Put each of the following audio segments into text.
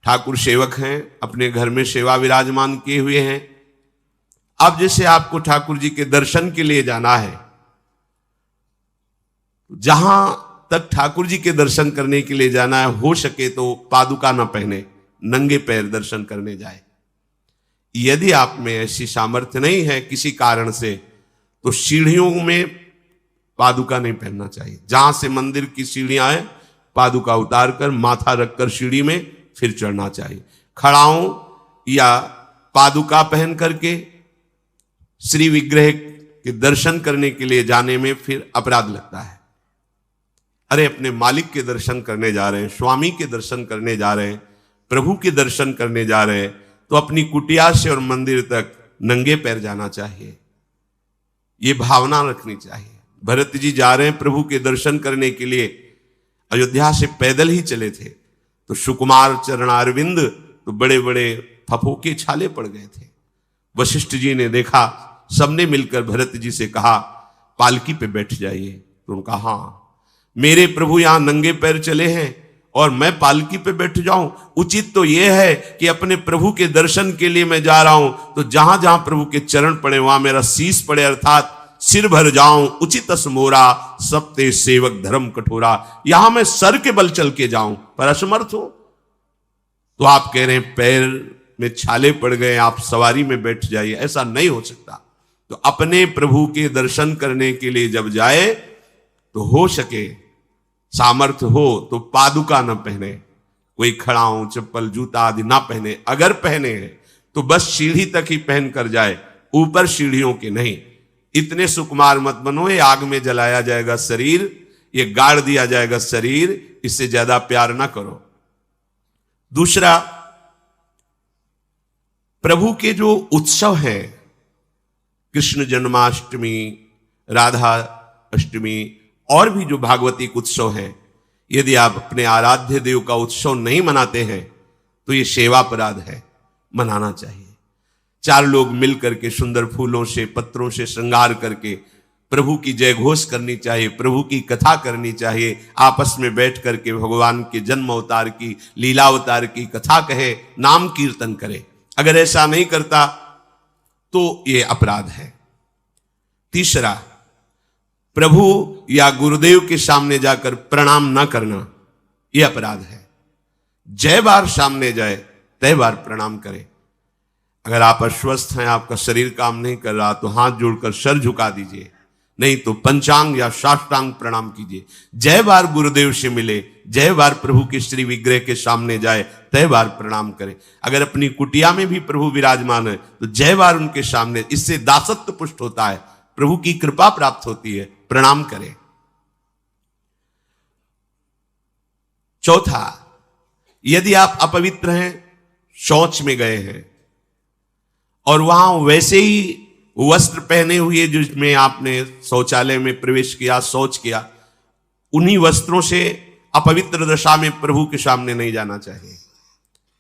ठाकुर सेवक हैं, अपने घर में सेवा विराजमान किए हुए हैं। अब जैसे आपको ठाकुर जी के दर्शन के लिए जाना है, जहां तक ठाकुर जी के दर्शन करने के लिए जाना है, हो सके तो पादुका न पहने, नंगे पैर दर्शन करने जाए। यदि आप में ऐसी सामर्थ्य नहीं है किसी कारण से, तो सीढ़ियों में पादुका नहीं पहनना चाहिए। जहां से मंदिर की सीढ़ियां हैं, पादुका उतारकर माथा रखकर सीढ़ी में फिर चढ़ना चाहिए। खड़ाओं या पादुका पहन करके श्री विग्रह के दर्शन करने के लिए जाने में फिर अपराध लगता है। अरे अपने मालिक के दर्शन करने जा रहे हैं, स्वामी के दर्शन करने जा रहे हैं, प्रभु के दर्शन करने जा रहे हैं, तो अपनी कुटिया से और मंदिर तक नंगे पैर जाना चाहिए। ये भावना रखनी चाहिए। भरत जी जा रहे हैं प्रभु के दर्शन करने के लिए, अयोध्या से पैदल ही चले थे, तो सुकुमार चरणारविंद तो बड़े बड़े फफोके छाले पड़ गए थे। वशिष्ठ जी ने देखा, सबने मिलकर भरत जी से कहा पालकी पे बैठ जाइए। तो उनका हाँ, मेरे प्रभु यहां नंगे पैर चले हैं और मैं पालकी पे बैठ जाऊं? उचित तो यह है कि अपने प्रभु के दर्शन के लिए मैं जा रहा हूं, तो जहां जहां प्रभु के चरण पड़े वहां मेरा शीश पड़े, अर्थात सिर भर जाऊं। उचित असमोरा सबते सेवक धर्म कठोरा, यहां मैं सर के बल चल के जाऊं पर असमर्थ हूं। तो आप कह रहे हैं पैर में छाले पड़ गए, आप सवारी में बैठ जाइए, ऐसा नहीं हो सकता। तो अपने प्रभु के दर्शन करने के लिए जब जाए तो हो सके, सामर्थ्य हो तो पादुका न पहने, कोई खड़ाऊं चप्पल जूता आदि ना पहने। अगर पहने हैं तो बस सीढ़ी तक ही पहन कर जाए, ऊपर सीढ़ियों के नहीं। इतने सुकुमार मत बनो, ये आग में जलाया जाएगा शरीर, ये गाड़ दिया जाएगा शरीर, इससे ज्यादा प्यार ना करो। दूसरा, प्रभु के जो उत्सव हैं, कृष्ण जन्माष्टमी, राधा अष्टमी और भी जो भागवतिक उत्सव हैं, यदि आप अपने आराध्य देव का उत्सव नहीं मनाते हैं तो ये सेवापराध है, मनाना चाहिए। चार लोग मिल करके सुंदर फूलों से पत्रों से श्रृंगार करके प्रभु की जय घोष करनी चाहिए, प्रभु की कथा करनी चाहिए, आपस में बैठ करके भगवान के जन्म अवतार की, लीला अवतार की कथा कहे, नाम कीर्तन करे। अगर ऐसा नहीं करता तो ये अपराध है। तीसरा, प्रभु या गुरुदेव के सामने जाकर प्रणाम ना करना, यह अपराध है। जय बार सामने जाए तय बार प्रणाम करें। अगर आप अस्वस्थ हैं, आपका शरीर काम नहीं कर रहा, तो हाथ जोड़कर सर झुका दीजिए, नहीं तो पंचांग या साष्टांग प्रणाम कीजिए। जय बार गुरुदेव से मिले, जय बार प्रभु के श्री विग्रह के सामने जाए, तय बार प्रणाम करें। अगर अपनी कुटिया में भी प्रभु विराजमान है तो जय बार उनके सामने, इससे दासत्व पुष्ट होता है, प्रभु की कृपा प्राप्त होती है, प्रणाम करें। चौथा, यदि आप अपवित्र हैं, शौच में गए हैं और वहां वैसे ही वस्त्र पहने हुए जिसमें आपने शौचालय में प्रवेश किया, शौच किया, उन्हीं वस्त्रों से अपवित्र दशा में प्रभु के सामने नहीं जाना चाहिए।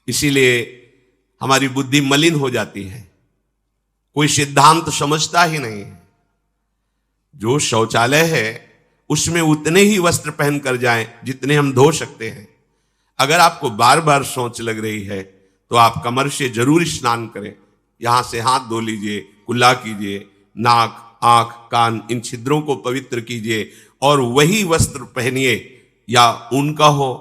इसीलिए हमारी बुद्धि मलिन हो जाती है, कोई सिद्धांत समझता ही नहीं है। जो शौचालय है उसमें उतने ही वस्त्र पहन कर जाएं जितने हम धो सकते हैं। अगर आपको बार बार शौच लग रही है तो आप कमर से जरूर स्नान करें, यहां से हाथ धो लीजिए, कुल्ला कीजिए, नाक, आंख, कान, इन छिद्रों को पवित्र कीजिए और वही वस्त्र पहनिए, या उनका हो,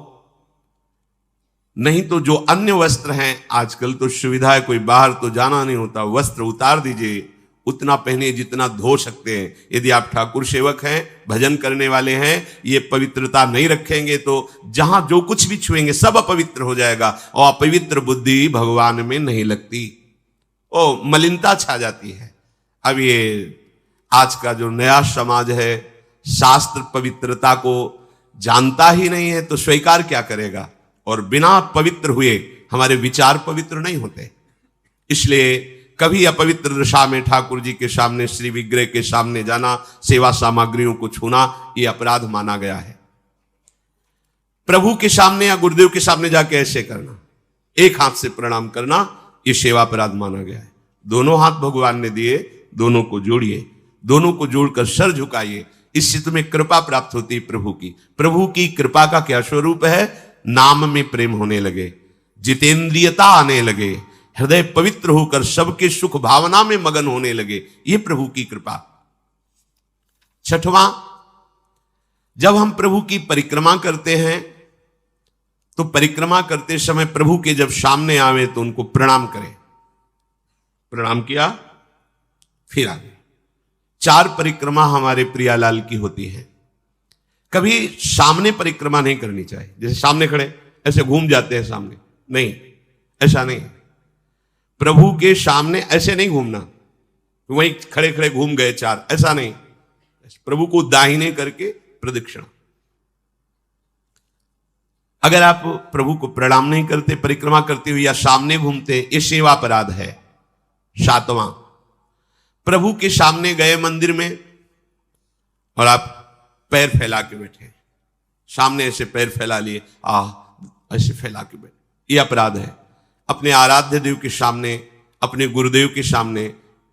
नहीं तो जो अन्य वस्त्र हैं, आजकल तो सुविधा है, कोई बाहर तो जाना नहीं होता, वस्त्र उतार दीजिए, उतना पहनिए जितना धो सकते हैं। यदि आप ठाकुर सेवक हैं, भजन करने वाले हैं, ये पवित्रता नहीं रखेंगे तो जहां जो कुछ भी छुएंगे सब अपवित्र हो जाएगा, और अपवित्र बुद्धि भगवान में नहीं लगती, ओ मलिनता छा जाती है। अब ये आज का जो नया समाज है, शास्त्र पवित्रता को जानता ही नहीं है, तो स्वीकार क्या करेगा? और बिना पवित्र हुए हमारे विचार पवित्र नहीं होते। इसलिए कभी अपवित्र दशा में ठाकुर जी के सामने, श्री विग्रह के सामने जाना, सेवा सामग्रियों को छूना, यह अपराध माना गया है। प्रभु के सामने या गुरुदेव के सामने जाके ऐसे करना, एक हाथ से प्रणाम करना, ये सेवा अपराध माना गया है। दोनों हाथ भगवान ने दिए, दोनों को जोड़िए, दोनों को जोड़कर सर झुकाइए, इससे तुम्हें कृपा प्राप्त होती है प्रभु की। प्रभु की कृपा का क्या स्वरूप है? नाम में प्रेम होने लगे। जितेंद्रियता आने लगे, हृदय पवित्र होकर सबके सुख भावना में मगन होने लगे। ये प्रभु की कृपा। छठवां, जब हम प्रभु की परिक्रमा करते हैं तो परिक्रमा करते समय प्रभु के जब सामने आवे तो उनको प्रणाम करें। प्रणाम किया, फिर आगे। 4 परिक्रमा हमारे प्रियालाल की होती है। कभी सामने परिक्रमा नहीं करनी चाहिए, जैसे सामने खड़े ऐसे घूम जाते हैं सामने, नहीं, ऐसा नहीं। प्रभु के सामने ऐसे नहीं घूमना, वहीं खड़े खड़े घूम गए 4, ऐसा नहीं। प्रभु को दाहिने करके प्रदक्षिणा। अगर आप प्रभु को प्रणाम नहीं करते, परिक्रमा करते हुए या सामने घूमते, ये सेवा अपराध है। 7वां, प्रभु के सामने गए मंदिर में और आप पैर फैला के बैठे, सामने ऐसे पैर फैला लिए, ऐसे फैला के बैठे, ये अपराध है। अपने आराध्य देव के सामने, अपने गुरुदेव के सामने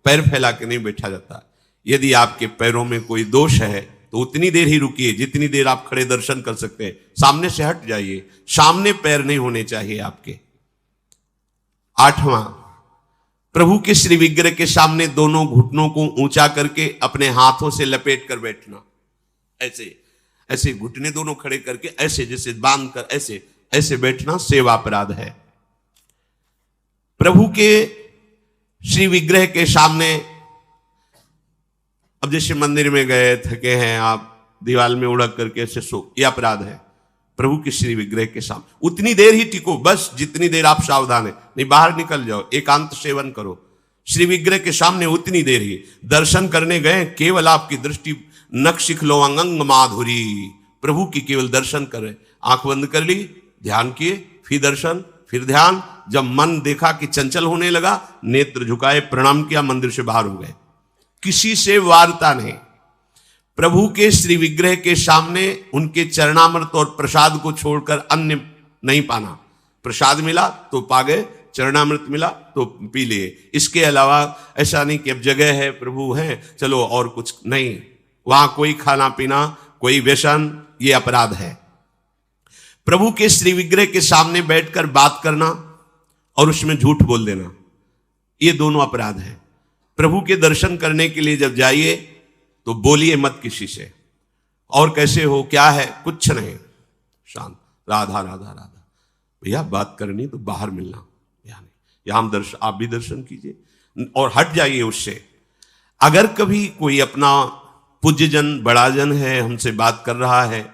पैर फैला के नहीं बैठा जाता। यदि आपके पैरों में कोई दोष है तो उतनी देर ही रुकिए जितनी देर आप खड़े दर्शन कर सकते हैं। सामने से हट जाइए, सामने पैर नहीं होने चाहिए आपके। 8वां, प्रभु के श्री विग्रह के सामने दोनों घुटनों को ऊंचा करके अपने हाथों से लपेट कर बैठना। ऐसे ऐसे घुटने दोनों खड़े करके ऐसे जैसे बांध कर ऐसे ऐसे बैठना सेवा अपराध है। प्रभु के श्री विग्रह के सामने, अब जैसे मंदिर में गए, थके हैं आप, दीवार में उड़क करके ऐसे सो, यह अपराध है। प्रभु के श्री विग्रह के सामने उतनी देर ही टिको, बस जितनी देर आप सावधान है, नहीं बाहर निकल जाओ, एकांत सेवन करो। श्री विग्रह के सामने उतनी देर ही। दर्शन करने गए, केवल आपकी दृष्टि नक्शिख लो अंगंग माधुरी, प्रभु की केवल दर्शन करें, आंख बंद कर ली, ध्यान किए, फिर दर्शन, फिर ध्यान। जब मन देखा कि चंचल होने लगा, नेत्र झुकाए, प्रणाम किया, मंदिर से बाहर हो गए। किसी से वार्ता नहीं। प्रभु के श्री विग्रह के सामने उनके चरणामृत और प्रसाद को छोड़कर अन्य नहीं पाना। प्रसाद मिला तो पा गए, चरणामृत मिला तो पी लिए। इसके अलावा ऐसा नहीं कि अब जगह है, प्रभु है, चलो और कुछ नहीं। वहां कोई खाना पीना, कोई व्यसन, ये अपराध है। प्रभु के श्री विग्रह के सामने बैठकर बात करना और उसमें झूठ बोल देना, ये दोनों अपराध है। प्रभु के दर्शन करने के लिए जब जाइए तो बोलिए मत किसी से, और कैसे हो, क्या है, कुछ नहीं, शांत, राधा राधा राधा। भैया बात करनी तो बाहर मिलना, यहां हम दर्शन, आप भी दर्शन कीजिए और हट जाइए उससे। अगर कभी कोई अपना पूज्यजन, बड़ा जन है, हमसे बात कर रहा है,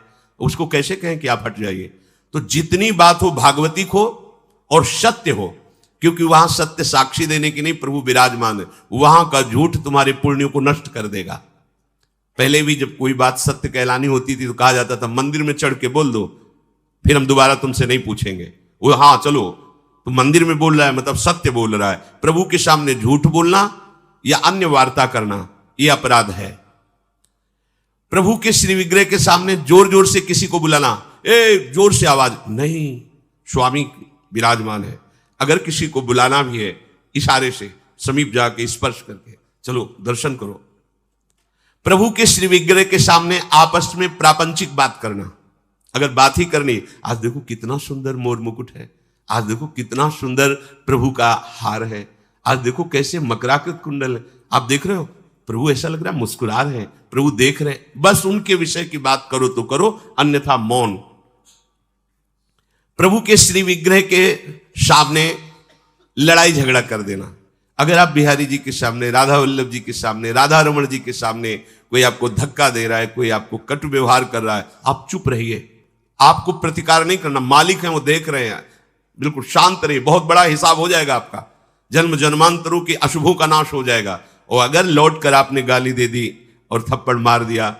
उसको कैसे कहें कि आप हट जाइए? तो जितनी बात हो भागवतिक हो और सत्य हो, क्योंकि वहां सत्य साक्षी देने की नहीं, प्रभु विराजमान है। वहां का झूठ तुम्हारे पुण्यों को नष्ट कर देगा। पहले भी जब कोई बात सत्य कहलानी होती थी तो कहा जाता था मंदिर में चढ़ के बोल दो, फिर हम दोबारा तुमसे नहीं पूछेंगे। वो हाँ चलो, तो मंदिर में बोल रहा है मतलब सत्य बोल रहा है। प्रभु के सामने झूठ बोलना या अन्य वार्ता करना, यह अपराध है। प्रभु के श्री विग्रह के सामने जोर जोर से किसी को बुलाना, जोर से आवाज नहीं, स्वामी विराजमान है। अगर किसी को बुलाना भी है, इशारे से समीप जाके स्पर्श करके चलो दर्शन करो। प्रभु के श्री विग्रह के सामने आपस में प्रापंचिक बात करना, अगर बात ही करनी, आज देखो कितना सुंदर मोर मुकुट है, आज देखो कितना सुंदर प्रभु का हार है, आज देखो कैसे मकराकृत कुंडल है, आप देख रहे हो, प्रभु ऐसा लग रहा है मुस्कुरा रहे हैं, प्रभु देख रहे हैं। बस उनके विषय की बात करो तो करो, अन्यथा मौन। प्रभु के श्री विग्रह के सामने लड़ाई झगड़ा कर देना। अगर आप बिहारी जी के सामने, राधा वल्लभ जी के सामने, राधा रमण जी के सामने कोई आपको धक्का दे रहा है, कोई आपको कटु व्यवहार कर रहा है, आप चुप रहिए। आपको प्रतिकार नहीं करना, मालिक हैं वो देख रहे हैं, बिल्कुल शांत रहिए। बहुत बड़ा हिसाब हो जाएगा आपका, जन्म जन्मांतरों के अशुभों का नाश हो जाएगा। और अगर लौट कर आपने गाली दे दी और थप्पड़ मार दिया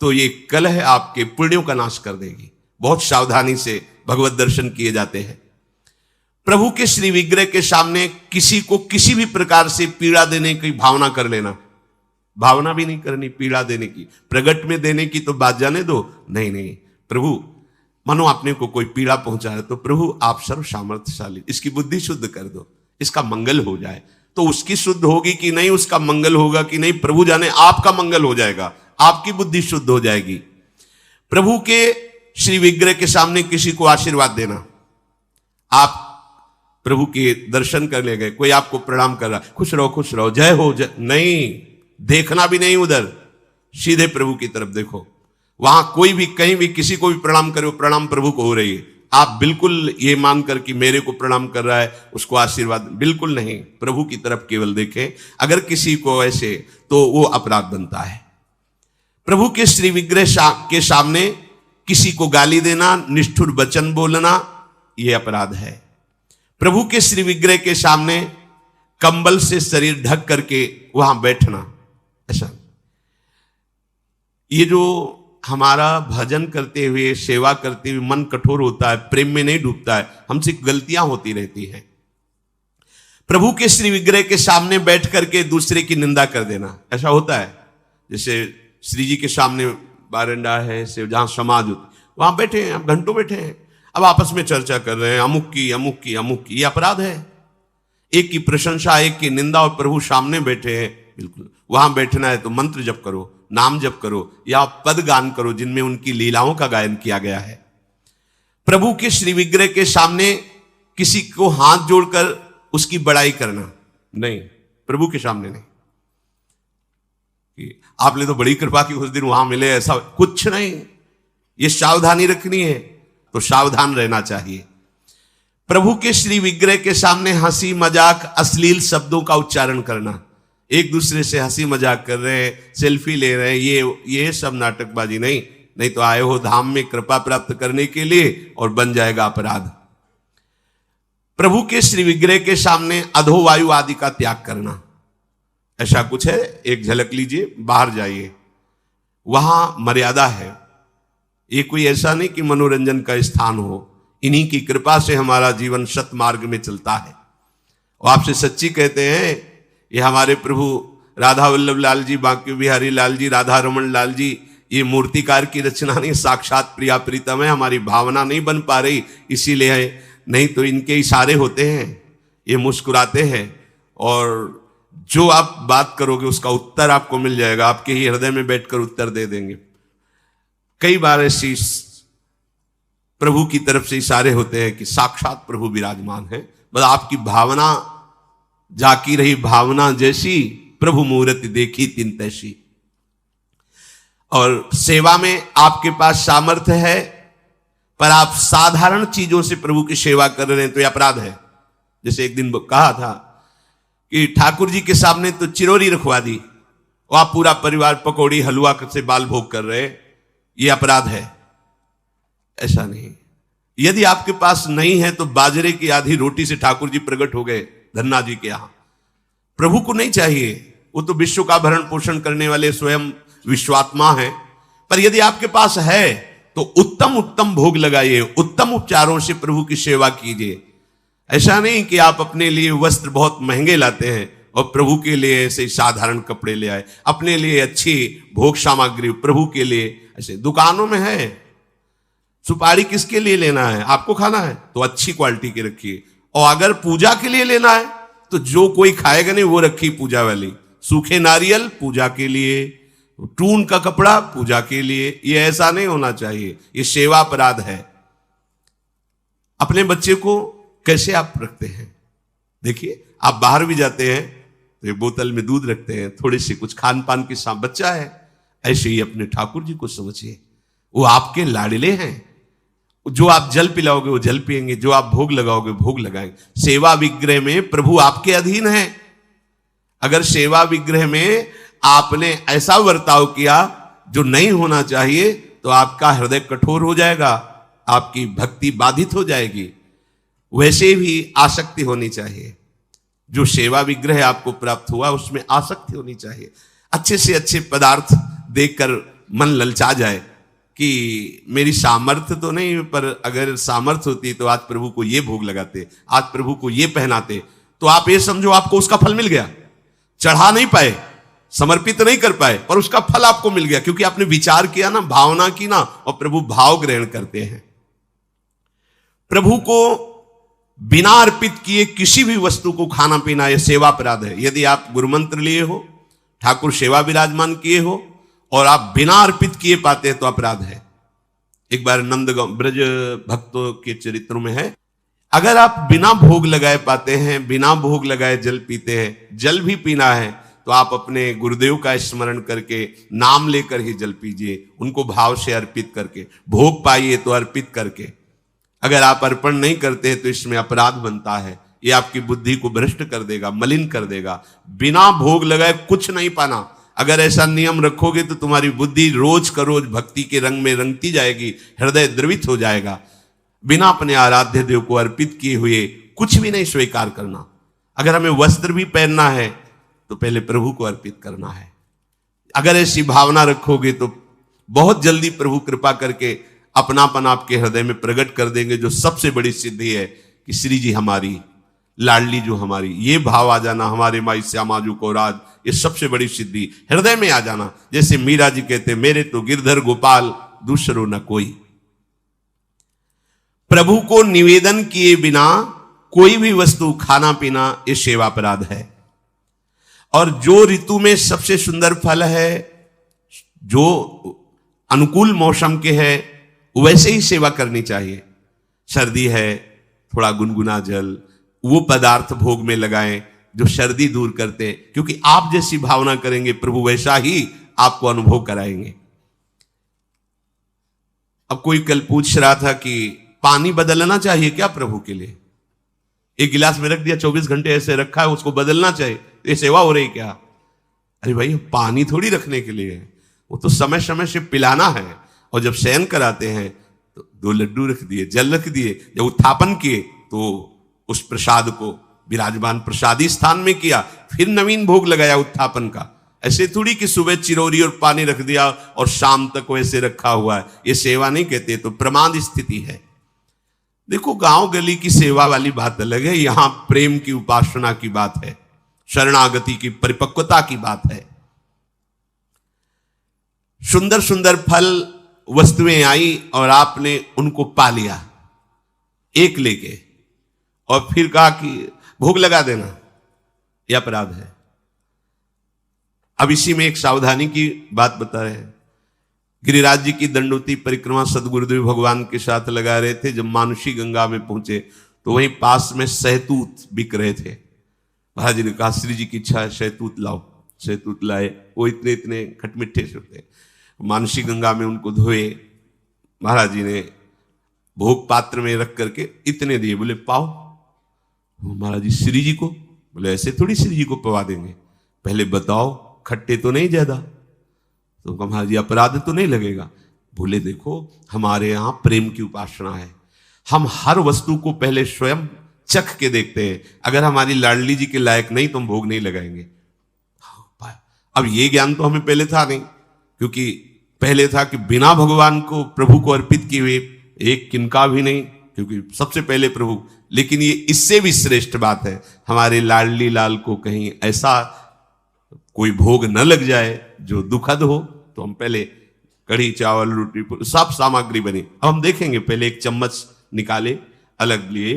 तो ये कलह आपके पुण्यों का नाश कर देगी। बहुत सावधानी से भगवत दर्शन किए जाते हैं। प्रभु के श्री विग्रह के सामने किसी को किसी भी प्रकार से पीड़ा देने की भावना कर लेना, भावना भी नहीं करनी पीड़ा देने की, प्रगट में देने की तो बात जाने दो। नहीं नहीं, प्रभु मानो आपने को कोई पीड़ा पहुंचा है तो प्रभु आप सर्व सामर्थ्यशाली, इसकी बुद्धि शुद्ध कर दो, इसका मंगल हो जाए। तो उसकी शुद्ध होगी कि नहीं, उसका मंगल होगा कि नहीं, प्रभु जाने। आपका मंगल हो जाएगा, आपकी बुद्धि शुद्ध हो जाएगी। प्रभु के श्री विग्रह के सामने किसी को आशीर्वाद देना, आप प्रभु के दर्शन करने गए, कोई आपको प्रणाम कर रहा, खुश रहो जय हो जय, नहीं, देखना भी नहीं उधर, सीधे प्रभु की तरफ देखो। वहां कोई भी कहीं भी किसी को भी प्रणाम करे, प्रणाम प्रभु को हो रही है, आप बिल्कुल ये मानकर कि मेरे को प्रणाम कर रहा है उसको आशीर्वाद, बिल्कुल नहीं, प्रभु की तरफ केवल देखें। अगर किसी को ऐसे तो वो अपराध बनता है। प्रभु के श्री विग्रह के सामने किसी को गाली देना, निष्ठुर वचन बोलना, यह अपराध है। प्रभु के श्री विग्रह के सामने कंबल से शरीर ढक करके वहां बैठना, ऐसा। ये जो हमारा भजन करते हुए, सेवा करते हुए मन कठोर होता है, प्रेम में नहीं डूबता है, हमसे गलतियां होती रहती हैं। प्रभु के श्री विग्रह के सामने बैठ करके दूसरे की निंदा कर देना, ऐसा होता है। जैसे श्री जी के सामने बारंडा है, से जहां समाज होती, वहां बैठे हैं, हम घंटों बैठे हैं, अब आपस में चर्चा कर रहे हैं, अमुक की, ये अपराध है। एक की प्रशंसा, एक की निंदा, और प्रभु सामने बैठे हैं। बिल्कुल वहां बैठना है तो मंत्र जप करो, नाम जप करो, या पद गान करो जिनमें उनकी लीलाओं का गायन किया गया है। प्रभु के श्री विग्रह के सामने किसी को हाथ जोड़कर उसकी बड़ाई करना नहीं, प्रभु के सामने नहीं। कि आपने तो बड़ी कृपा की उस दिन वहां मिले, ऐसा कुछ नहीं, ये सावधानी रखनी है, तो सावधान रहना चाहिए। प्रभु के श्री विग्रह के सामने हंसी मजाक, अश्लील शब्दों का उच्चारण करना, एक दूसरे से हंसी मजाक कर रहे हैं, सेल्फी ले रहे हैं, ये सब नाटकबाजी नहीं तो आए हो धाम में कृपा प्राप्त करने के लिए और बन जाएगा अपराध। प्रभु के श्री विग्रह के सामने अधोवायु आदि का त्याग करना, ऐसा कुछ है, एक झलक लीजिए, बाहर जाइए, वहां मर्यादा है। ये कोई ऐसा नहीं कि मनोरंजन का स्थान हो, इन्हीं की कृपा से हमारा जीवन सत मार्ग में चलता है। और आपसे सच्ची कहते हैं, ये हमारे प्रभु राधा वल्लभ लाल जी, बांके बिहारी लाल जी, राधा रमन लाल जी, ये मूर्तिकार की रचना नहीं, साक्षात प्रिया प्रीतम है। हमारी भावना नहीं बन पा रही, इसीलिए, नहीं तो इनके इशारे होते हैं, ये मुस्कुराते हैं, और जो आप बात करोगे उसका उत्तर आपको मिल जाएगा, आपके ही हृदय में बैठकर उत्तर दे देंगे। कई बार ऐसी प्रभु की तरफ से इशारे होते हैं कि साक्षात प्रभु विराजमान है, बस आपकी भावना जाकी रही, भावना जैसी प्रभु मूर्ति देखी तिन तैसी। और सेवा में आपके पास सामर्थ्य है, पर आप साधारण चीजों से प्रभु की सेवा कर रहे हैं तो यह अपराध है। जैसे एक दिन कहा था कि ठाकुर जी के सामने तो चिरौरी रखवा दी, और आप पूरा परिवार पकौड़ी हलवा से बाल भोग कर रहे, यह अपराध है। ऐसा नहीं, यदि आपके पास नहीं है तो बाजरे की आधी रोटी से ठाकुर जी प्रकट हो गए धन्ना जी के यहां। प्रभु को नहीं चाहिए, वो तो विश्व का भरण पोषण करने वाले स्वयं विश्वात्मा है। पर यदि आपके पास है तो उत्तम उत्तम भोग लगाइए, उत्तम उपचारों से प्रभु की सेवा कीजिए। ऐसा नहीं कि आप अपने लिए वस्त्र बहुत महंगे लाते हैं और प्रभु के लिए ऐसे साधारण कपड़े ले आए, अपने लिए अच्छी भोग सामग्री प्रभु के लिए। ऐसे दुकानों में है, सुपारी किसके लिए लेना है, आपको खाना है तो अच्छी क्वालिटी की रखिए, और अगर पूजा के लिए लेना है तो जो कोई खाएगा नहीं वो रखी पूजा वाली। सूखे नारियल पूजा के लिए, टून का कपड़ा पूजा के लिए, ये ऐसा नहीं होना चाहिए, ये सेवा अपराध है। अपने बच्चे को कैसे आप रखते हैं, देखिए आप बाहर भी जाते हैं तो एक बोतल में दूध रखते हैं, थोड़ी सी कुछ खान पान के साथ, बच्चा है, ऐसे ही अपने ठाकुर जी को समझिए, वो आपके लाडले हैं। जो आप जल पिलाओगे वो जल पिएंगे, जो आप भोग लगाओगे भोग लगाएंगे। सेवा विग्रह में प्रभु आपके अधीन है। अगर सेवा विग्रह में आपने ऐसा बर्ताव किया जो नहीं होना चाहिए तो आपका हृदय कठोर हो जाएगा, आपकी भक्ति बाधित हो जाएगी। वैसे भी आसक्ति होनी चाहिए, जो सेवा विग्रह आपको प्राप्त हुआ उसमें आसक्ति होनी चाहिए। अच्छे से अच्छे पदार्थ देखकर मन ललचा जाए कि मेरी सामर्थ्य तो नहीं, पर अगर सामर्थ्य होती तो आज प्रभु को ये भोग लगाते, आज प्रभु को ये पहनाते, तो आप ये समझो आपको उसका फल मिल गया। चढ़ा नहीं पाए, समर्पित नहीं कर पाए, पर उसका फल आपको मिल गया, क्योंकि आपने विचार किया ना, भावना की ना, और प्रभु भाव ग्रहण करते हैं। प्रभु को बिना अर्पित किए किसी भी वस्तु को खाना पीना यह सेवा अपराध है। यदि आप गुरुमंत्र लिए हो, ठाकुर सेवा विराजमान किए हो और आप बिना अर्पित किए पाते हैं तो अपराध है। एक बार नंदगांव ब्रज भक्तों के चरित्रों में है, अगर आप बिना भोग लगाए पाते हैं, बिना भोग लगाए जल पीते हैं, जल भी पीना है तो आप अपने गुरुदेव का स्मरण करके नाम लेकर ही जल पीजिए, उनको भाव से अर्पित करके। भोग पाइए तो अर्पित करके। अगर आप अर्पण नहीं करते हैं तो इसमें अपराध बनता है, ये आपकी बुद्धि को भ्रष्ट कर देगा, मलिन कर देगा। बिना भोग लगाए कुछ नहीं पाना। अगर ऐसा नियम रखोगे तो तुम्हारी बुद्धि रोज का रोज भक्ति के रंग में रंगती जाएगी, हृदय द्रवित हो जाएगा। बिना अपने आराध्य देव को अर्पित किए हुए कुछ भी नहीं स्वीकार करना। अगर हमें वस्त्र भी पहनना है तो पहले प्रभु को अर्पित करना है। अगर ऐसी भावना रखोगे तो बहुत जल्दी प्रभु कृपा करके अपनापन आपके हृदय में प्रकट कर देंगे। जो सबसे बड़ी सिद्धि है कि श्री जी हमारी, लाडली जो हमारी, ये भाव आ जाना, हमारे माई श्यामाजू को राज, ये सबसे बड़ी सिद्धि हृदय में आ जाना। जैसे मीरा जी कहते, मेरे तो गिरधर गोपाल दूसरो न कोई। प्रभु को निवेदन किए बिना कोई भी वस्तु खाना पीना ये सेवा अपराध है। और जो ऋतु में सबसे सुंदर फल है, जो अनुकूल मौसम के है, वैसे ही सेवा करनी चाहिए। सर्दी है, थोड़ा गुनगुना जल, वो पदार्थ भोग में लगाएं जो सर्दी दूर करते हैं, क्योंकि आप जैसी भावना करेंगे प्रभु वैसा ही आपको अनुभव कराएंगे। अब कोई कल पूछ रहा था कि पानी बदलना चाहिए क्या प्रभु के लिए? एक गिलास में रख दिया, 24 घंटे ऐसे रखा है, उसको बदलना चाहिए, ये सेवा हो रही क्या? अरे भाई, पानी थोड़ी रखने के लिए है, वो तो समय समय से पिलाना है। और जब शयन कराते हैं तो 2 लड्डू रख दिए, जल रख दिए। जब उत्थापन किए तो उस प्रसाद को विराजमान प्रसादी स्थान में किया, फिर नवीन भोग लगाया उत्थापन का। ऐसे थोड़ी कि सुबह चिरौरी और पानी रख दिया और शाम तक वैसे रखा हुआ है, ये सेवा नहीं कहते, तो प्रमाद स्थिति है। देखो, गांव गली की सेवा वाली बात अलग है, यहां प्रेम की उपासना की बात है, शरणागति की परिपक्वता की बात है। सुंदर सुंदर फल वस्तुएं आई और आपने उनको पा लिया एक लेके, और फिर कहा कि भोग लगा देना, यह अपराध है। अब इसी में एक सावधानी की बात बता रहे हैं। गिरिराज जी की दंडोती परिक्रमा सदगुरुदेव भगवान के साथ लगा रहे थे। जब मानुषी गंगा में पहुंचे तो वहीं पास में सहतूत बिक रहे थे। महाराज जी ने कहा, श्री जी की इच्छा है, सहतूत लाओ। सहतूत लाए, वो इतने इतने खटमिठे से होते। मानुषी गंगा में उनको धोए, महाराज जी ने भोग पात्र में रख करके इतने दिए। बोले पाओ। महाराज जी, श्री जी को? बोले ऐसे थोड़ी श्री जी को पवा देंगे, पहले बताओ खट्टे तो नहीं ज्यादा? तो महाराज जी, अपराध तो नहीं लगेगा? बोले देखो, हमारे यहां प्रेम की उपासना है, हम हर वस्तु को पहले स्वयं चख के देखते हैं। अगर हमारी लाडली जी के लायक नहीं तो हम भोग नहीं लगाएंगे। अब ये ज्ञान तो हमें पहले था नहीं, क्योंकि पहले था कि बिना भगवान को प्रभु को अर्पित किए हुए एक किनका भी नहीं, क्योंकि सबसे पहले प्रभु। लेकिन ये इससे भी श्रेष्ठ बात है, हमारे लाडली लाल को कहीं ऐसा कोई भोग न लग जाए जो दुखद हो, तो हम पहले कढ़ी चावल रोटी सब सामग्री बनी। अब हम देखेंगे, पहले एक चम्मच निकाले, अलग लिए,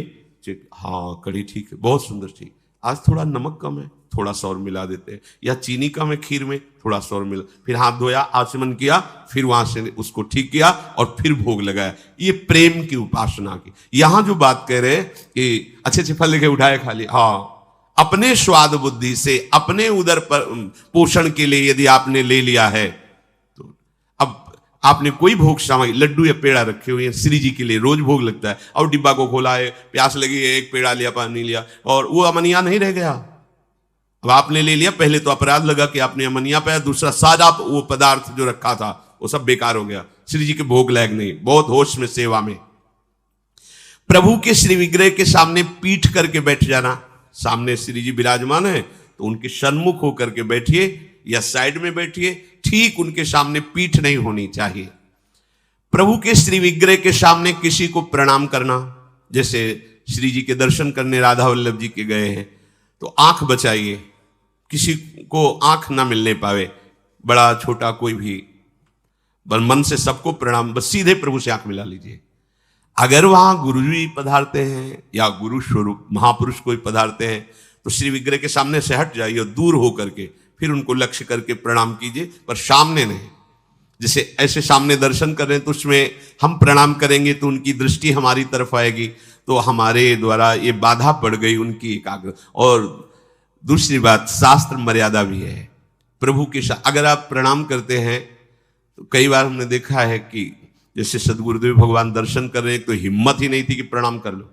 हाँ कढ़ी ठीक है, बहुत सुंदर, ठीक। आज थोड़ा नमक कम है, थोड़ा सा और मिला देते हैं, या चीनी कम है खीर में, थोड़ा सा और मिला। फिर हाथ धोया, आचमन किया, फिर वहां से उसको ठीक किया और फिर भोग लगाया। ये प्रेम की उपासना की। यहां जो बात कह रहे हैं कि अच्छे अच्छे फल लेके उठाए खा लिया, हाँ, अपने स्वाद बुद्धि से, अपने उदर पर पोषण के लिए यदि आपने ले लिया है, तो अब आपने कोई भोग सामग्री, लड्डू या पेड़ा रखे हुए हैं, श्री जी के लिए रोज भोग लगता है, और डिब्बा को खोला है, प्यास लगी है, एक पेड़ा लिया, पानी लिया, और वो अमनिया नहीं रह गया। अब आपने ले लिया, पहले तो अपराध लगा कि आपने अमनिया पाया, दूसरा सादा वो पदार्थ जो रखा था वो सब बेकार हो गया, श्री जी के भोग लायक नहीं। बहुत होश में सेवा में प्रभु के श्री विग्रह के सामने पीठ करके बैठ जाना। सामने श्री जी विराजमान है तो उनके सन्मुख होकर के बैठिए या साइड में बैठिए, ठीक उनके सामने पीठ नहीं होनी चाहिए। प्रभु के श्री विग्रह के सामने किसी को प्रणाम करना, जैसे श्री जी के दर्शन करने राधा वल्लभ जी के गए हैं तो आंख बचाइए, किसी को आंख ना मिलने पावे, बड़ा छोटा कोई भी, मन से सबको प्रणाम, बस सीधे प्रभु से आंख मिला लीजिए। अगर वहां गुरु जी पधारते हैं या गुरु स्वरूप महापुरुष कोई पधारते हैं तो श्री विग्रह के सामने से हट जाइए और दूर होकर के फिर उनको लक्ष्य करके प्रणाम कीजिए, पर सामने नहीं। जैसे ऐसे सामने दर्शन कर रहे हैं तो उसमें हम प्रणाम करेंगे तो उनकी दृष्टि हमारी तरफ आएगी, तो हमारे द्वारा ये बाधा पड़ गई उनकी एकाग्र। और दूसरी बात, शास्त्र मर्यादा भी है प्रभु के अगर आप प्रणाम करते हैं तो कई बार हमने देखा है कि जैसे सदगुरुदेव भगवान दर्शन कर रहे हैं तो हिम्मत ही नहीं थी कि प्रणाम कर लो,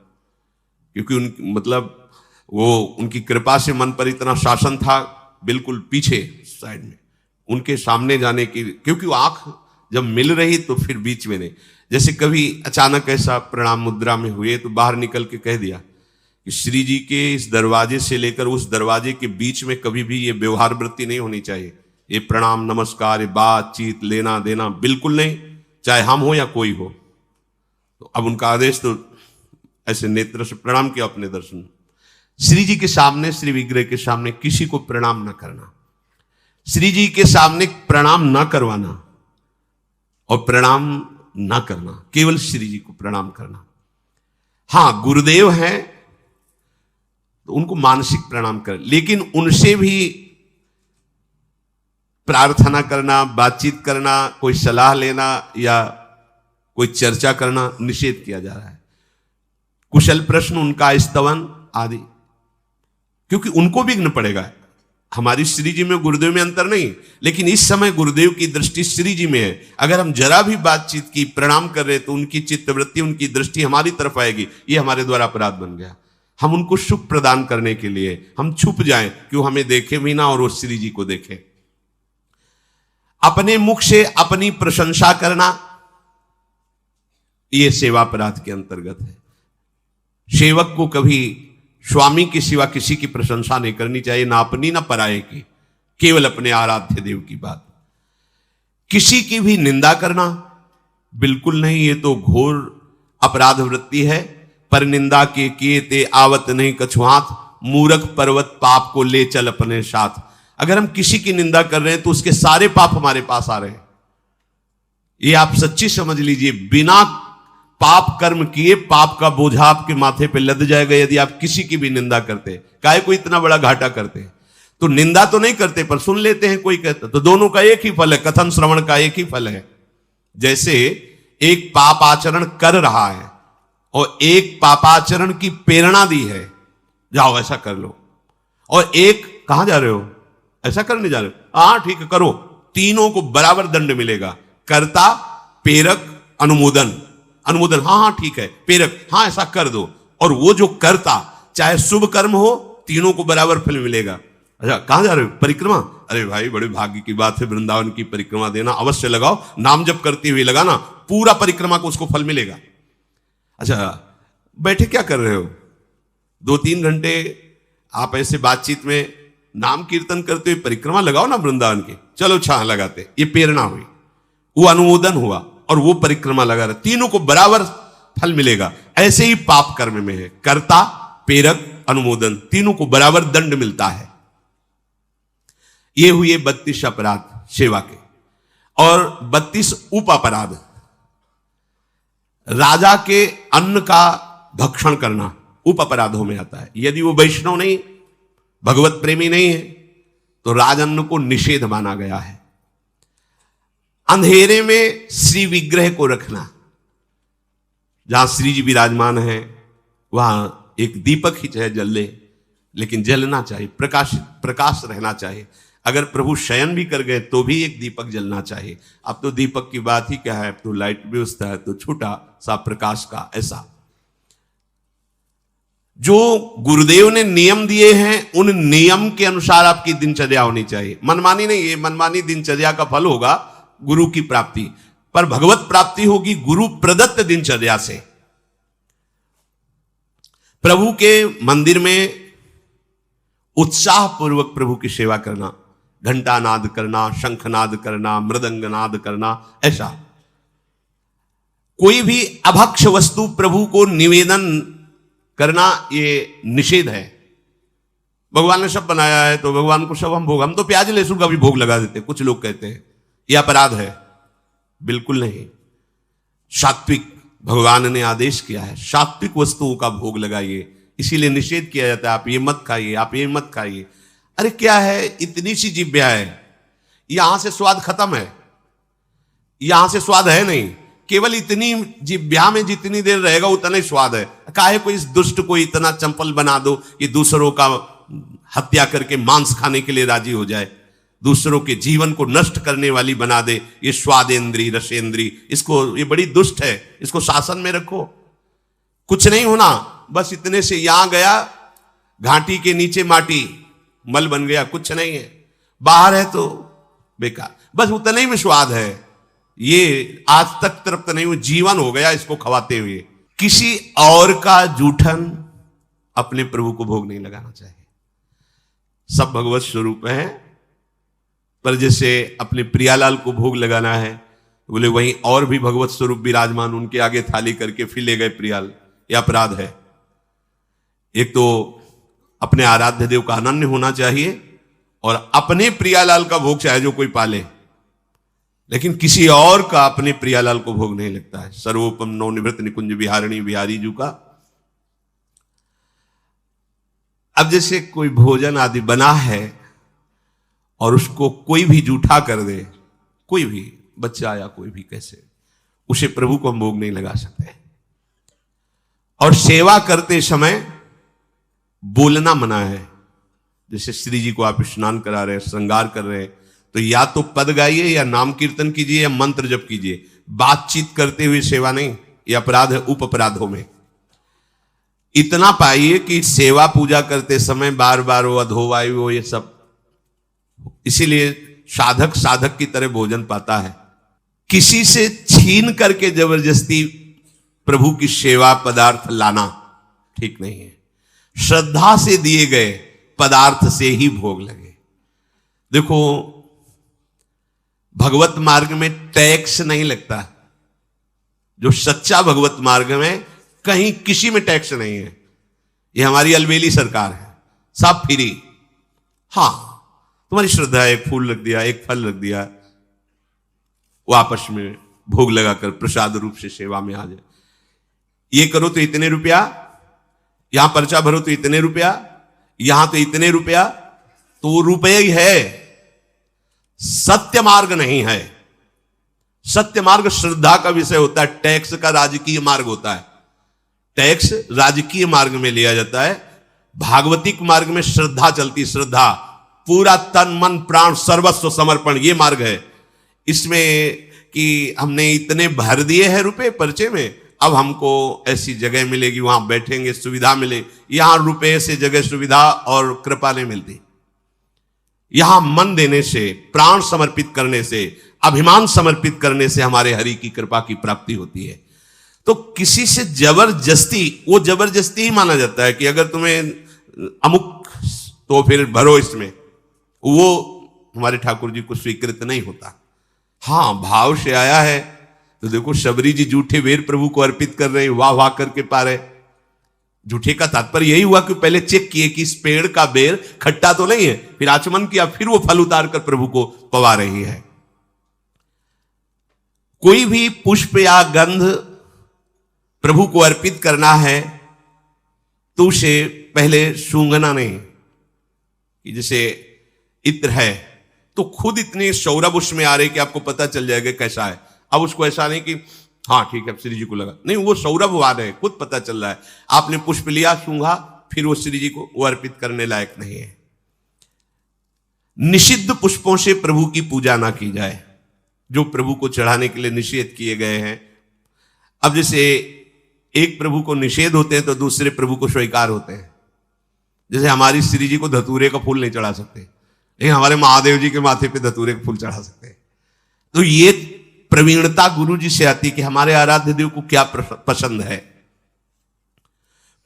क्योंकि उन मतलब वो उनकी कृपा से मन पर इतना शासन था, बिल्कुल पीछे साइड में उनके सामने जाने की, क्योंकि वो आंख जब मिल रही तो फिर बीच में नहीं। जैसे कभी अचानक ऐसा प्रणाम मुद्रा में हुए तो बाहर निकल के कह दिया कि श्री जी के इस दरवाजे से लेकर उस दरवाजे के बीच में कभी भी ये व्यवहार वृत्ति नहीं होनी चाहिए, ये प्रणाम नमस्कार, ये बातचीत लेना देना बिल्कुल नहीं, चाहे हम हो या कोई हो। तो अब उनका आदेश, तो ऐसे नेत्र से प्रणाम किया अपने दर्शन। श्री जी के सामने, श्री विग्रह के सामने किसी को प्रणाम ना करना, श्री जी के सामने प्रणाम ना करवाना और प्रणाम ना करना, केवल श्री जी को प्रणाम करना। हां, गुरुदेव हैं तो उनको मानसिक प्रणाम कर, लेकिन उनसे भी प्रार्थना करना, बातचीत करना, कोई सलाह लेना या कोई चर्चा करना निषेध किया जा रहा है। कुशल प्रश्न, उनका स्तवन आदि, क्योंकि उनको विघ्न पड़ेगा। हमारी श्री जी में गुरुदेव में अंतर नहीं, लेकिन इस समय गुरुदेव की दृष्टि श्री जी में है। अगर हम जरा भी बातचीत की, प्रणाम कर रहे तो उनकी चित्तवृत्ति, उनकी दृष्टि हमारी तरफ आएगी, ये हमारे द्वारा अपराध बन गया। हम उनको सुख प्रदान करने के लिए हम छुप जाएं कि वो हमें देखे भी ना और वो श्री जी को देखे। अपने मुख से अपनी प्रशंसा करना, यह सेवा अपराध के अंतर्गत है। सेवक को कभी स्वामी के सिवा किसी की प्रशंसा नहीं करनी चाहिए, ना अपनी ना पराये की, केवल अपने आराध्य देव की बात। किसी की भी निंदा करना बिल्कुल नहीं, ये तो घोर अपराध वृत्ति है। पर निंदा के किए ते आवत नहीं कछुआत, मूर्ख पर्वत पाप को ले चल अपने साथ। अगर हम किसी की निंदा कर रहे हैं तो उसके सारे पाप हमारे पास आ रहे हैं, ये आप सच्ची समझ लीजिए। बिना पाप कर्म किए पाप का बोझा आपके माथे पे लद जाएगा यदि आप किसी की भी निंदा करते। काहे को इतना बड़ा घाटा करते? तो निंदा तो नहीं करते पर सुन लेते हैं, कोई कहता तो दोनों का एक ही फल है, कथन श्रवण का एक ही फल है। जैसे एक पाप आचरण कर रहा है और एक पापाचरण की प्रेरणा दी है, जाओ ऐसा कर लो, और एक कहां जा रहे हो, ऐसा करने जा रहे हो, हाँ ठीक है करो, तीनों को बराबर दंड मिलेगा। कर्ता, प्रेरक, अनुमोदन। अनुमोदन हाँ हाँ ठीक है, प्रेरक हाँ ऐसा कर दो, और वो जो करता, चाहे शुभ कर्म हो, तीनों को बराबर फल मिलेगा। अच्छा कहां जा रहे हो, परिक्रमा? अरे भाई बड़े भाग्य की बात है, वृंदावन की परिक्रमा देना, अवश्य लगाओ, नाम जप करते हुए लगाना, पूरा परिक्रमा को उसको फल मिलेगा। अच्छा बैठे क्या कर रहे हो, 2-3 घंटे आप ऐसे बातचीत में नाम कीर्तन करते हुए परिक्रमा लगाओ ना वृंदावन की, चलो छाह लगाते, ये प्रेरणा हुई, वो अनुमोदन हुआ और वो परिक्रमा लगा रहे, तीनों को बराबर फल मिलेगा। ऐसे ही पाप कर्म में है, कर्ता, प्रेरक, अनुमोदन, तीनों को बराबर दंड मिलता है। ये हुए 32 अपराध सेवा के। और 32 उप अपराध, राजा के अन्न का भक्षण करना उप अपराधों में आता है। यदि वो वैष्णव नहीं, भगवत प्रेमी नहीं है, तो राजअन्न को निषेध माना गया है। अंधेरे में श्री विग्रह को रखना, जहां श्री जी विराजमान है वहां एक दीपक ही चाहे जल ले, लेकिन जलना चाहिए, प्रकाश रहना चाहिए। अगर प्रभु शयन भी कर गए तो भी एक दीपक जलना चाहिए। अब तो दीपक की बात ही क्या है, अब तो लाइट व्यवस्था है, तो छोटा सा प्रकाश का ऐसा। जो गुरुदेव ने नियम दिए हैं उन नियम के अनुसार आपकी दिनचर्या होनी चाहिए। मनमानी नहीं, ये मनमानी दिनचर्या का फल होगा गुरु की प्राप्ति, पर भगवत प्राप्ति होगी गुरु प्रदत्त दिनचर्या से। प्रभु के मंदिर में उत्साह पूर्वक प्रभु की सेवा करना, घंटा नाद करना, शंख नाद करना, मृदंग नाद करना, ऐसा। कोई भी अभक्ष वस्तु प्रभु को निवेदन करना ये निषेध है। भगवान ने सब बनाया है तो भगवान को सब हम तो प्याज लहसुन का भी भोग लगा देते, कुछ लोग कहते हैं यह अपराध है। बिल्कुल नहीं, सात्विक भगवान ने आदेश किया है, सात्विक वस्तुओं का भोग लगाइए, इसीलिए निषेध किया जाता है आप ये मत खाइए, आप ये मत खाइए। अरे क्या है, इतनी सी जिभ्या है, यहां से स्वाद खत्म है, यहां से स्वाद है नहीं, केवल इतनी जिह्वा में जितनी देर रहेगा उतना ही स्वाद है। काहे को इस दुष्ट को इतना चंपल बना दो कि दूसरों का हत्या करके मांस खाने के लिए राजी हो जाए, दूसरों के जीवन को नष्ट करने वाली बना दे। ये स्वादेंद्री रसेंद्री, इसको, ये बड़ी दुष्ट है, इसको शासन में रखो। कुछ नहीं होना, बस इतने से यहां गया, घाटी के नीचे माटी मल बन गया, कुछ नहीं है, बाहर है तो बेकार, बस उतना ही में स्वाद है। ये आज तक तृप्त नहीं हुआ, जीवन हो गया इसको खवाते हुए। किसी और का जूठन अपने प्रभु को भोग नहीं लगाना चाहिए। सब भगवत स्वरूप है, पर जैसे अपने प्रियालाल को भोग लगाना है, बोले वहीं और भी भगवत स्वरूप विराजमान, उनके आगे थाली करके फिर ले गए प्रियाल, यह अपराध है। एक तो अपने आराध्य देव का अनन्य होना चाहिए, और अपने प्रियालाल का भोग चाहे जो कोई पाले, लेकिन किसी और का अपने प्रियालाल को भोग नहीं लगता है। सर्वोपम नवनिवृत्त निकुंज विहारिणी बिहारी जू का। अब जैसे कोई भोजन आदि बना है और उसको कोई भी जूठा कर दे, कोई भी बच्चा या कोई भी, कैसे उसे प्रभु को हम भोग नहीं लगा सकते। और सेवा करते समय बोलना मना है। जैसे श्री जी को आप स्नान करा रहे हैं, श्रृंगार कर रहे हैं, तो या तो पद गाइए या नाम कीर्तन कीजिए या मंत्र जप कीजिए, बातचीत करते हुए सेवा नहीं, यह अपराध है उप अपराधों में। इतना पाइए कि सेवा पूजा करते समय बार बार वो अधोवायु हो, ये सब, इसीलिए साधक साधक की तरह भोजन पाता है। किसी से छीन करके जबरदस्ती प्रभु की सेवा पदार्थ लाना ठीक नहीं है। श्रद्धा से दिए गए पदार्थ से ही भोग लगे। देखो, भगवत मार्ग में टैक्स नहीं लगता। जो सच्चा भगवत मार्ग में कहीं किसी में टैक्स नहीं है। ये हमारी अलबेली सरकार है, सब फ्री। हां, तुम्हारी श्रद्धा है, एक फूल रख दिया, एक फल रख दिया, वो आपस में भोग लगाकर प्रसाद रूप से सेवा में आ जाए। ये करो तो इतने रुपया, यहां पर्चा भरो तो इतने रुपया, यहां तो इतने रुपया, तो वो रुपये ही है, सत्य मार्ग नहीं है। सत्य मार्ग श्रद्धा का विषय होता है, टैक्स का राजकीय मार्ग होता है। टैक्स राजकीय मार्ग में लिया जाता है, भागवतिक मार्ग में श्रद्धा चलती। श्रद्धा पूरा तन मन प्राण सर्वस्व समर्पण, ये मार्ग है। इसमें कि हमने इतने भर दिए हैं रुपए पर्चे में, अब हमको ऐसी जगह मिलेगी, वहां बैठेंगे, सुविधा मिले। यहां रुपए से जगह सुविधा और कृपा नहीं मिलती। यहां मन देने से, प्राण समर्पित करने से, अभिमान समर्पित करने से हमारे हरि की कृपा की प्राप्ति होती है। तो किसी से जबरदस्ती, वो जबरदस्ती ही माना जाता है कि अगर तुम्हें अमुक तो फिर भरो इसमें, वो हमारे ठाकुर जी को स्वीकृत नहीं होता। हां, भाव से आया है तो देखो, शबरी जी जूठे बेर प्रभु को अर्पित कर रहे हैं, वाह वाह करके पा रहे। जूठे का तात्पर्य यही हुआ कि पहले चेक किए कि इस पेड़ का बेर खट्टा तो नहीं है, फिर आचमन किया, फिर वो फल उतार कर प्रभु को पवा रही है। कोई भी पुष्प या गंध प्रभु को अर्पित करना है तो उसे पहले सूंघना नहीं। कि जैसे इत्र है तो खुद इतने सौरभ उसमें आ रहे कि आपको पता चल जाएगा कैसा है। अब उसको ऐसा नहीं कि हाँ ठीक है श्री जी को लगा, नहीं, वो सौरभ आ रहे, खुद पता चल रहा है। आपने पुष्प लिया, सूंघा, फिर वो श्री जी को वो अर्पित करने लायक नहीं है। निषिद्ध पुष्पों से प्रभु की पूजा ना की जाए, जो प्रभु को चढ़ाने के लिए निषेध किए गए हैं। अब जैसे एक प्रभु को निषेध होते हैं तो दूसरे प्रभु को स्वीकार होते हैं। जैसे हमारी श्री जी को धतूरे का फूल नहीं चढ़ा सकते, लेकिन हमारे महादेव जी के माथे पे धतूरे का फूल चढ़ा सकते हैं। तो ये प्रवीणता गुरु जी से आती है कि हमारे आराध्य देव को क्या पसंद है।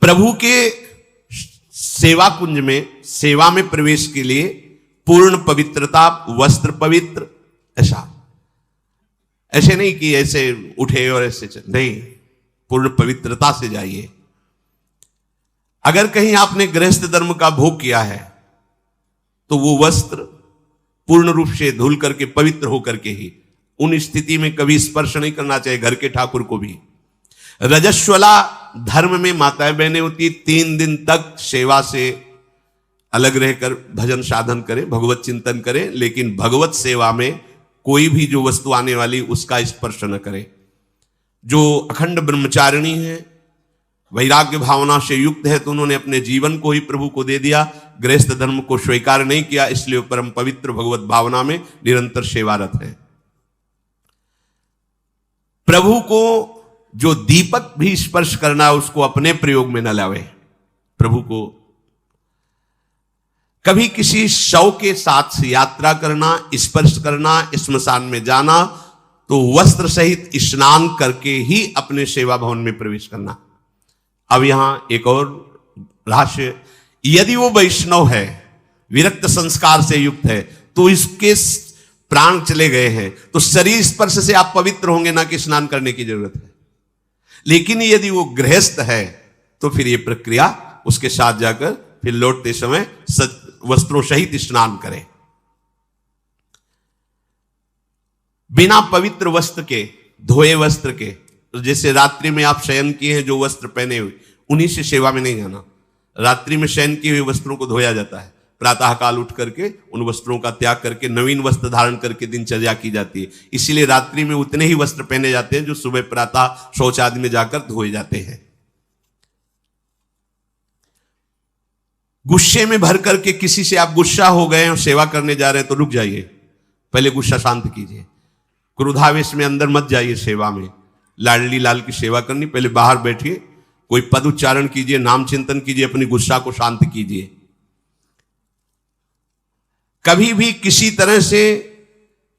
प्रभु के सेवा कुंज में, सेवा में प्रवेश के लिए पूर्ण पवित्रता, वस्त्र पवित्र, ऐसे नहीं कि ऐसे उठे और ऐसे चल, नहीं, पूर्ण पवित्रता से जाइए। अगर कहीं आपने गृहस्थ धर्म का भोग किया है तो वो वस्त्र पूर्ण रूप से धुल करके पवित्र होकर के ही, उन स्थिति में कभी स्पर्श नहीं करना चाहिए घर के ठाकुर को भी। रजस्वला धर्म में माताएं बहनें होती, 3 दिन तक सेवा से अलग रहकर भजन साधन करें, भगवत चिंतन करें, लेकिन भगवत सेवा में कोई भी जो वस्तु आने वाली उसका स्पर्श न करें। जो अखंड ब्रह्मचारिणी है, वैराग्य भावना से युक्त है, तो उन्होंने अपने जीवन को ही प्रभु को दे दिया, गृहस्थ धर्म को स्वीकार नहीं किया, इसलिए परम पवित्र भगवत भावना में निरंतर सेवारत है। प्रभु को जो दीपक भी स्पर्श करना है उसको अपने प्रयोग में न लावे। प्रभु को कभी किसी शव के साथ यात्रा करना, स्पर्श करना, श्मशान में जाना, तो वस्त्र सहित स्नान करके ही अपने सेवा भवन में प्रवेश करना। अब यहां एक और रहस्य, यदि वो वैष्णव है, विरक्त संस्कार से युक्त है, तो इसके प्राण चले गए हैं, तो शरीर स्पर्श से आप पवित्र होंगे, ना कि स्नान करने की जरूरत है। लेकिन यदि वो गृहस्थ है तो फिर ये प्रक्रिया उसके साथ जाकर फिर लौटते समय वस्त्रों सहित स्नान करें। बिना पवित्र वस्त्र के, धोए वस्त्र के, तो जैसे रात्रि में आप शयन किए हैं, जो वस्त्र पहने हुए, उन्हीं से सेवा में नहीं जाना। रात्रि में शयन किए हुए वस्त्रों को धोया जाता है, प्रातः काल उठ करके उन वस्त्रों का त्याग करके नवीन वस्त्र धारण करके दिनचर्या की जाती है। इसीलिए रात्रि में उतने ही वस्त्र पहने जाते हैं जो सुबह प्रातः शौच आदि में जाकर धोए जाते हैं। गुस्से में भर करके किसी से आप गुस्सा हो गए और सेवा करने जा रहे हैं, तो रुक जाइए, पहले गुस्सा शांत कीजिए। क्रोधावेश में अंदर मत जाइए सेवा में। लाडली लाल की सेवा करनी, पहले बाहर बैठिए, कोई पद उच्चारण कीजिए, नाम चिंतन कीजिए, अपनी गुस्सा को शांत कीजिए। कभी भी किसी तरह से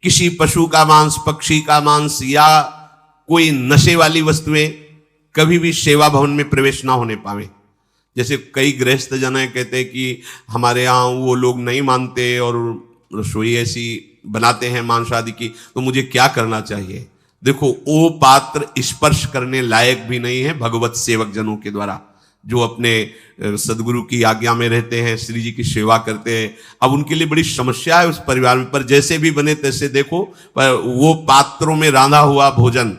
किसी पशु का मांस, पक्षी का मांस या कोई नशे वाली वस्तुएं कभी भी सेवा भवन में प्रवेश ना होने पावे। जैसे कई गृहस्थ जन कहते हैं कि हमारे यहाँ वो लोग नहीं मानते और रसोई ऐसी बनाते हैं मांस आदि की, तो मुझे क्या करना चाहिए? देखो, वो पात्र स्पर्श करने लायक भी नहीं है भगवत सेवक जनों के द्वारा, जो अपने सदगुरु की आज्ञा में रहते हैं, श्री जी की सेवा करते हैं। अब उनके लिए बड़ी समस्या है उस परिवार में, पर जैसे भी बने तैसे देखो, पर वो पात्रों में रांधा हुआ भोजन,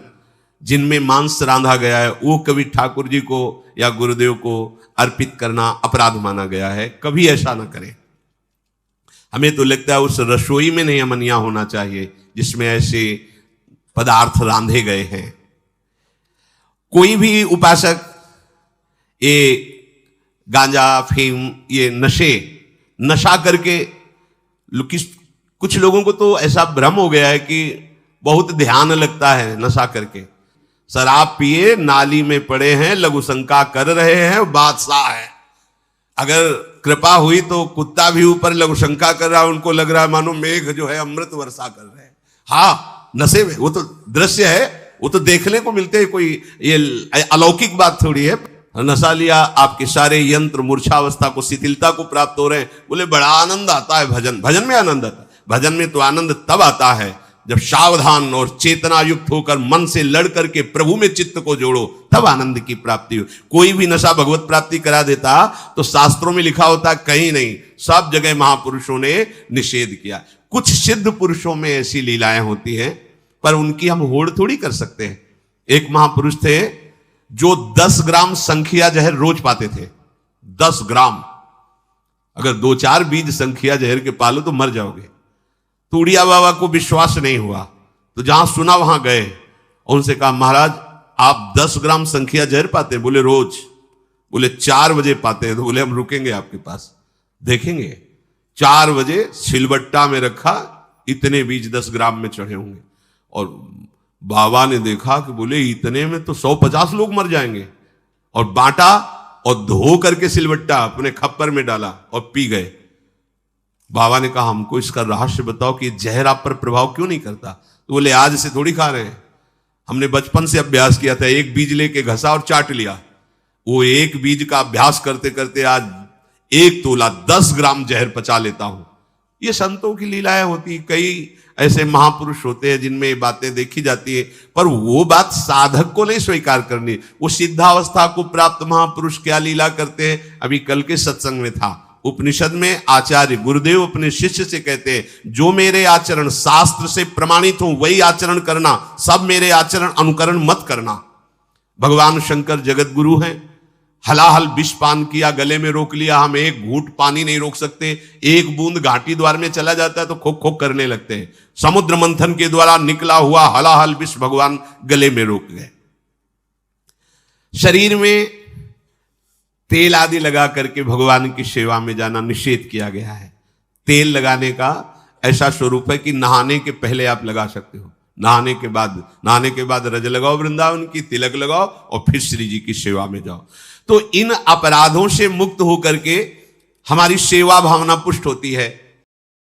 जिनमें मांस रांधा गया है, वो कभी ठाकुर जी को या गुरुदेव को अर्पित करना अपराध माना गया है। कभी ऐसा ना करें। हमें तो लगता है उस रसोई में नहीं अमनिया होना चाहिए जिसमें ऐसे पदार्थ रांधे गए हैं। कोई भी उपासक ये गांजा, फीम, ये नशा करके, कुछ लोगों को तो ऐसा भ्रम हो गया है कि बहुत ध्यान लगता है नशा करके। शराब पिए, नाली में पड़े हैं, लघु शंका कर रहे हैं, बादशाह है। अगर कृपा हुई तो कुत्ता भी ऊपर लघु शंका कर रहा है, उनको लग रहा है मानो मेघ जो है अमृत वर्षा कर रहे हैं। हाँ, नशे में वो तो दृश्य है, वो तो देखने को मिलते हैं, कोई ये अलौकिक बात थोड़ी है। नशा लिया, आपके सारे यंत्र मूर्छावस्था को, शिथिलता को प्राप्त हो रहे हैं। बोले बड़ा आनंद आता है भजन में आनंद आता है। भजन में तो आनंद तब आता है जब सावधान और चेतना युक्त होकर मन से लड़ करके प्रभु में चित्त को जोड़ो, तब आनंद की प्राप्ति हो। कोई भी नशा भगवत प्राप्ति करा देता तो शास्त्रों में लिखा होता, कहीं नहीं, सब जगह महापुरुषों ने निषेध किया। कुछ सिद्ध पुरुषों में ऐसी लीलाएं होती हैं, पर उनकी हम होड़ थोड़ी कर सकते हैं। एक महापुरुष थे जो 10 ग्राम संखिया जहर रोज पाते थे। 10 ग्राम, अगर 2-4 बीज संखिया जहर के पालो तो मर जाओगे। तो उड़िया बाबा को विश्वास नहीं हुआ, तो जहां सुना वहां गए, उनसे कहा, महाराज आप 10 ग्राम संखिया जहर पाते? बोले रोज। बोले 4 बजे पाते हैं? तो बोले हम रुकेंगे आपके पास, देखेंगे। 4 बजे सिलबट्टा में रखा, इतने बीज 10 ग्राम में चढ़े होंगे। और बाबा ने देखा कि बोले इतने में तो 150 लोग मर जाएंगे, और बांटा और धो करके सिलबट्टा अपने खप्पर में डाला और पी गए। बाबा ने कहा, हमको इसका रहस्य बताओ कि जहर आप पर प्रभाव क्यों नहीं करता? तो बोले आज से थोड़ी खा रहे हैं, हमने बचपन से अभ्यास किया था, एक बीज लेके घसा और चाट लिया। वो एक बीज का अभ्यास करते करते आज 1 तोला 10 ग्राम जहर पचा लेता हूं। ये संतों की लीलाएं होती। कई ऐसे महापुरुष होते हैं जिनमें ये बातें देखी जाती है, पर वो बात साधक को नहीं स्वीकार करनी। वो सिद्धावस्था को प्राप्त महापुरुष क्या लीला करते हैं। अभी कल के सत्संग में था, उपनिषद में आचार्य गुरुदेव अपने शिष्य से कहते हैं, जो मेरे आचरण शास्त्र से प्रमाणित हो वही आचरण करना, सब मेरे आचरण अनुकरण मत करना। भगवान शंकर जगत गुरु हैं, हलाहल विष पान किया, गले में रोक लिया, हम एक घूंट पानी नहीं रोक सकते। एक बूंद घाटी द्वार में चला जाता है तो खोक खोक करने लगते हैं। समुद्र मंथन के द्वारा निकला हुआ हलाहल विष भगवान गले में रोक गए। शरीर में तेल आदि लगा करके भगवान की सेवा में जाना निषेध किया गया है। तेल लगाने का ऐसा स्वरूप है कि नहाने के पहले आप लगा सकते हो, नहाने के बाद रज लगाओ वृंदावन की, तिलक लगाओ और फिर श्री जी की सेवा में जाओ। तो इन अपराधों से मुक्त होकर के हमारी सेवा भावना पुष्ट होती है।